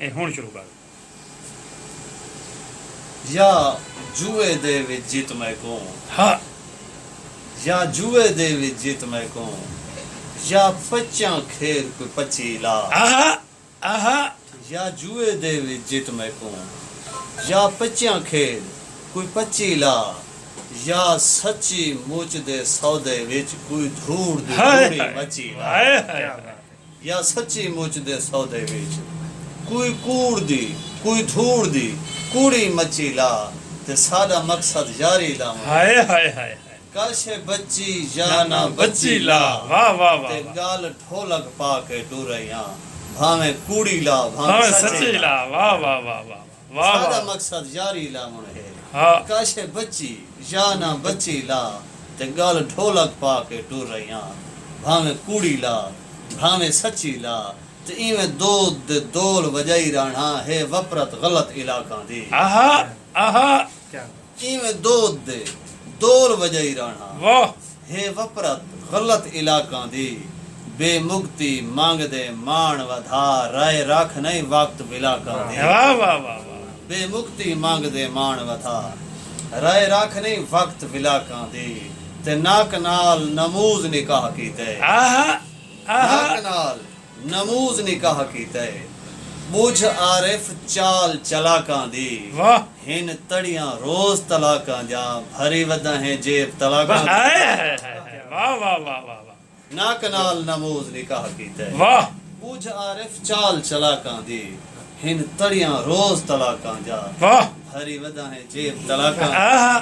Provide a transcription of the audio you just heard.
ਇਹ ਹੁਣ ਸ਼ੁਰੂ ਕਰ। या जुए दे विच जित मैं को ਹਾਂ या जुए दे विच जित मैं को या पच्चा खेल कोई पची ला ਆਹਾ ਆਹਾ या जुए दे विच जित मैं को या पच्चा खेल कोई पची ला या सच्ची मुच दे सौदे विच कोई धूड़ दी धूड़ी मची ला ਹਾਏ ਹਾਏ या सच्ची मुच दे सौदे विच कोई कूड़ दी कोई धूड़ दी कूड़ी मची ला ते सादा मकसद जारी ला ਹਾਏ ਹਾਏ ਹਾਏ काशे बच्ची जाना बच्ची ला ਵਾਹ ਵਾਹ ते ਵਾਹ गाल ठोलक पा के टुरैया भावे कूड़ी ला ਹਾਂ भावे ਸੱਚੀ ਲਾ ਵਾਹ ਵਾਹ ਵਾਹ ਵਾਹ ਵਾਹ सादा ਵਾਹ मकसद जारी ला मुन है ਹਾਂ काशे बच्ची जाना बच्ची ला ते गाल ठोलक पा के टुरैया भावे कूड़ी ला भावे सच्ची ला ते इवें दो दोल वजाई राणा है वपरत गलत इलाका दी ਆਹਾ ਆਹਾ इवें दे दोल वजाई राणा ਵਾਹ हे वपरत गलत इलाका दी बेमुक्ति मांगदे मान वधा राय रख नहीं वक्त बिलाका दी ਵਾਹ ਵਾਹ ਵਾਹ ਵਾਹ बेमुक्ति मांगदे मान वधा राय रख नहीं वक्त बिलाका दी ते नाक नाल नमूज निकाह कीते ਆਹਾ ਆਹਾ नाक नाल नमूज निकाह कीते बुझ आरिफ चाल चलाकां दी ਵਾਹ हिन तड़ियां रोज तलाकां जा भरी वदा है जेब तलाकां दी। ਹਾਏ ਹਾਏ ਹਾਏ ਵਾਹ ਵਾਹ ਵਾਹ ਵਾਹ ਵਾਹ नाक नाल नमूज निकाह कीते ਵਾਹ बुझ आरिफ चाल चलाकां दी हिन तड़ियां रोज तलाकां जा ਵਾਹ भरी वदा है जेब तलाकां ਆਹਾ